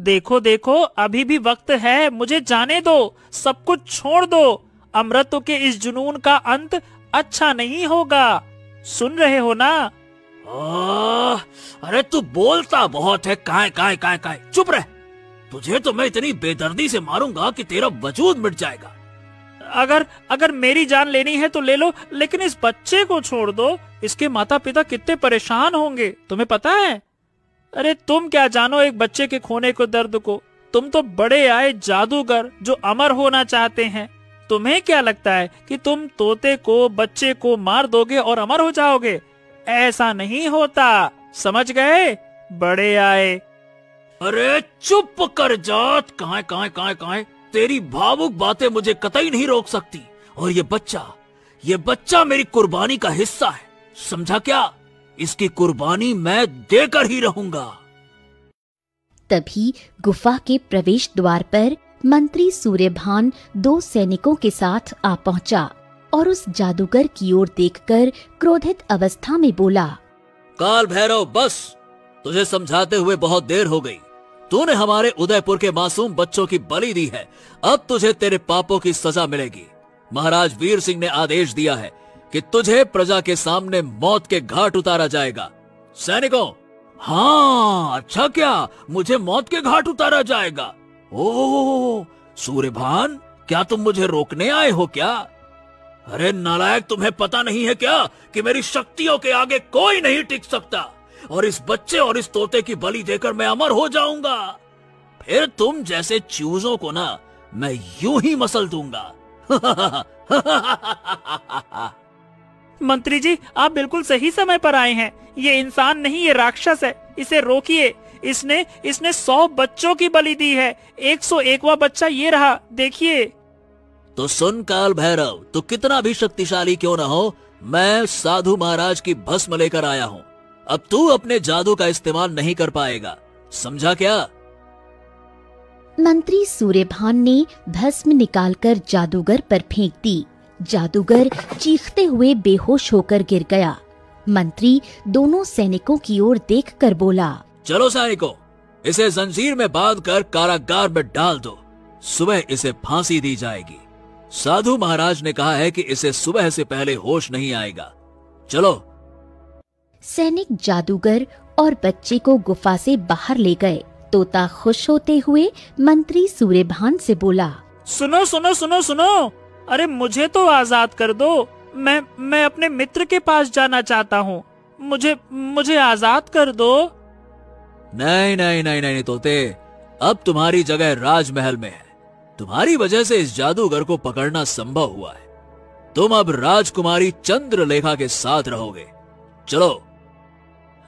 देखो देखो, अभी भी वक्त है, मुझे जाने दो, सब कुछ छोड़ दो। अमृतों के इस जुनून का अंत अच्छा नहीं होगा। सुन रहे हो ना? अरे तू बोलता बहुत है। काय काय काय काय, चुप रह। तुझे तो मैं इतनी बेदर्दी से मारूंगा कि तेरा वजूद मिट जाएगा। अगर मेरी जान लेनी है तो ले लो, लेकिन इस बच्चे को छोड़ दो। इसके माता पिता कितने परेशान होंगे, तुम्हें पता है? अरे तुम क्या जानो एक बच्चे के खोने को दर्द को। तुम तो बड़े आए जादूगर जो अमर होना चाहते हैं। तुम्हें क्या लगता है कि तुम तोते को, बच्चे को मार दोगे और अमर हो जाओगे? ऐसा नहीं होता, समझ गए? बड़े आए। अरे चुप कर जात। कहां कहां कहां कहां, तेरी भावुक बातें मुझे कतई नहीं रोक सकती। और ये बच्चा मेरी कुर्बानी का हिस्सा है, समझा क्या? इसकी कुर्बानी मैं देकर ही रहूंगा। तभी गुफा के प्रवेश द्वार पर मंत्री सूर्यभान 2 सैनिकों के साथ आ पहुंचा और उस जादूगर की ओर देखकर क्रोधित अवस्था में बोला, काल भैरव, बस, तुझे समझाते हुए बहुत देर हो गई। तूने हमारे उदयपुर के मासूम बच्चों की बलि दी है। अब तुझे तेरे पापों की सजा मिलेगी। महाराज वीर सिंह ने आदेश दिया है कि तुझे प्रजा के सामने मौत के घाट उतारा जाएगा। सैनिकों, हाँ, अच्छा क्या, मुझे मौत के घाट उतारा जाएगा? ओह सूर्यभान, क्या तुम मुझे रोकने आए हो क्या? अरे नालायक, तुम्हें पता नहीं है क्या कि मेरी शक्तियों के आगे कोई नहीं टिक सकता, और इस बच्चे और इस तोते की बलि देकर मैं अमर हो जाऊंगा। फिर तुम जैसे चूजों को ना मैं यूं ही मसल दूंगा। मंत्री जी, आप बिल्कुल सही समय पर आए हैं। ये इंसान नहीं, ये राक्षस है। इसे रोकिए। इसने 100 बच्चों की बलि दी है। 101वां बच्चा ये रहा, देखिए। तो सुन काल भैरव, तू कितना भी शक्तिशाली क्यों न हो, मैं साधु महाराज की भस्म लेकर आया हूँ। अब तू अपने जादू का इस्तेमाल नहीं कर पाएगा, समझा क्या? मंत्री सूर्यभान ने भस्म निकालकर जादूगर पर फेंक दी। जादूगर चीखते हुए बेहोश होकर गिर गया। मंत्री दोनों सैनिकों की ओर देखकर बोला, चलो सैनिकों, इसे जंजीर में बांधकर कारागार में डाल दो। सुबह इसे फांसी दी जाएगी। साधु महाराज ने कहा है कि इसे सुबह से पहले होश नहीं आएगा। चलो। सैनिक जादूगर और बच्चे को गुफा से बाहर ले गए। तोता खुश होते हुए मंत्री सूर्यभान से बोला, सुनो सुनो सुनो सुनो, अरे मुझे तो आजाद कर दो। मैं अपने मित्र के पास जाना चाहता हूँ। मुझे आजाद कर दो। नहीं नहीं नहीं नहीं तोते, अब तुम्हारी जगह राजमहल में है। तुम्हारी वजह से इस जादूगर को पकड़ना संभव हुआ है। तुम अब राजकुमारी चंद्रलेखा के साथ रहोगे। चलो।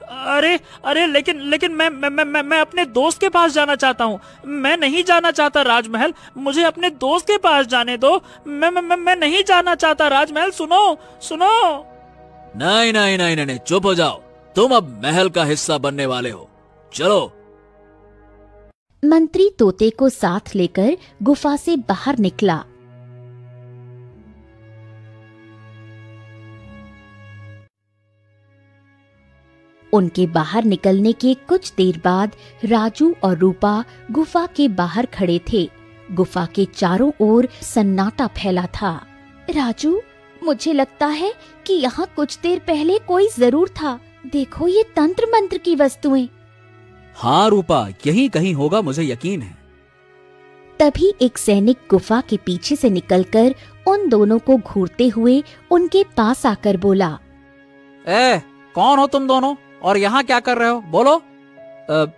अरे लेकिन मैं अपने दोस्त के पास जाना चाहता हूँ। मैं नहीं जाना चाहता राजमहल, मुझे अपने दोस्त के पास जाने दो। मैं नहीं जाना चाहता राजमहल, सुनो सुनो। नहीं नहीं नहीं नहीं, चुप हो जाओ। तुम अब महल का हिस्सा बनने वाले हो। चलो। मंत्री तोते को साथ लेकर गुफा से बाहर निकला। उनके बाहर निकलने के कुछ देर बाद राजू और रूपा गुफा के बाहर खड़े थे। गुफा के चारों ओर सन्नाटा फैला था। राजू, मुझे लगता है कि यहाँ कुछ देर पहले कोई जरूर था। देखो ये तंत्र मंत्र की वस्तुएं। हाँ रूपा, यही कहीं होगा, मुझे यकीन है। तभी एक सैनिक गुफा के पीछे से निकलकर उन दोनों को घूरते हुए उनके पास आकर बोला, कौन हो तुम दोनों और यहाँ क्या कर रहे हो? बोलो।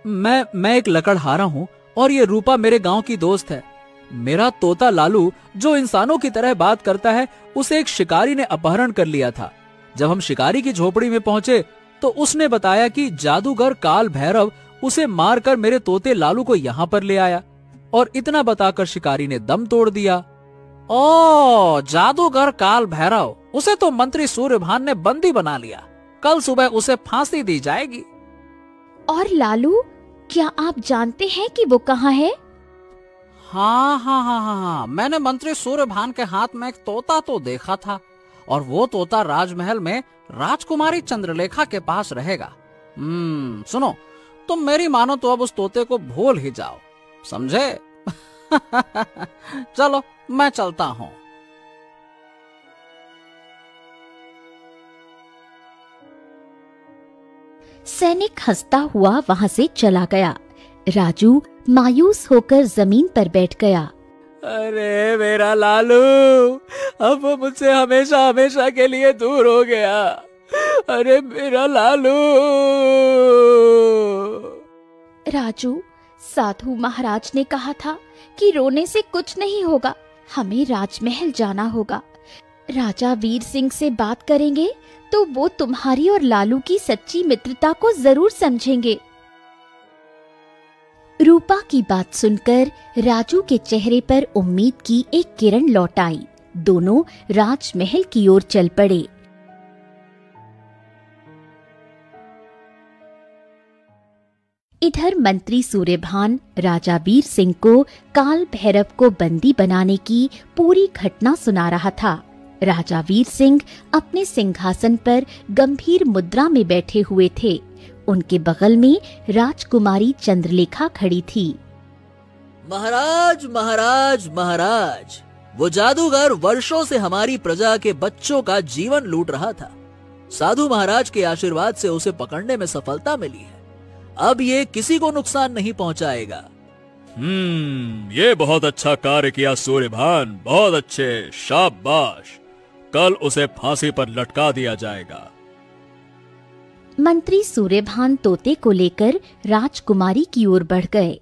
मैं एक लकड़हारा हूँ और ये रूपा मेरे गांव की दोस्त है। मेरा तोता लालू जो इंसानों की तरह बात करता है, उसे एक शिकारी ने अपहरण कर लिया था। जब हम शिकारी की झोपड़ी में पहुंचे तो उसने बताया कि जादूगर काल भैरव उसे मारकर मेरे तोते लालू को यहाँ पर ले आया, और इतना बताकर शिकारी ने दम तोड़ दिया। ओ, जादूगर काल भैरव, उसे तो मंत्री सूर्यभान ने बंदी बना लिया। कल सुबह उसे फांसी दी जाएगी। और लालू, क्या आप जानते हैं कि वो कहाँ है? हाँ, मैंने मंत्री सूर्यभान के हाथ में एक तोता तो देखा था, और वो तोता राजमहल में राजकुमारी चंद्रलेखा के पास रहेगा। सुनो, तुम मेरी मानो तो अब उस तोते को भूल ही जाओ। समझे? चलो मैं चलता हूँ। सैनिक हंसता हुआ वहां से चला गया। राजू मायूस होकर जमीन पर बैठ गया। अरे मेरा लालू, अब वो मुझसे हमेशा हमेशा के लिए दूर हो गया। अरे मेरा लालू। राजू, साधु महाराज ने कहा था कि रोने से कुछ नहीं होगा, हमें राजमहल जाना होगा। राजा वीर सिंह से बात करेंगे तो वो तुम्हारी और लालू की सच्ची मित्रता को जरूर समझेंगे। रूपा की बात सुनकर राजू के चेहरे पर उम्मीद की एक किरण लौट आई। दोनों राजमहल की ओर चल पड़े। इधर मंत्री सूर्यभान राजा वीर सिंह को काल भैरव को बंदी बनाने की पूरी घटना सुना रहा था। राजा वीर सिंह अपने सिंहासन पर गंभीर मुद्रा में बैठे हुए थे। उनके बगल में राजकुमारी चंद्रलेखा खड़ी थी। महाराज महाराज महाराज, वो जादूगर वर्षों से हमारी प्रजा के बच्चों का जीवन लूट रहा था। साधु महाराज के आशीर्वाद से उसे पकड़ने में सफलता मिली है। अब ये किसी को नुकसान नहीं पहुंचाएगा। ये बहुत अच्छा कार्य किया सूर्यभान, बहुत अच्छे, शाबाश। कल उसे फांसी पर लटका दिया जाएगा। मंत्री सूर्यभान तोते को लेकर राजकुमारी की ओर बढ़ गए।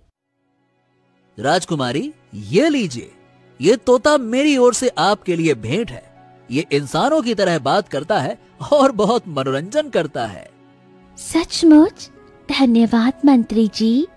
राजकुमारी, ये लीजिए, ये तोता मेरी ओर से आपके लिए भेंट है। ये इंसानों की तरह बात करता है और बहुत मनोरंजन करता है। सचमुच? धन्यवाद मंत्री जी।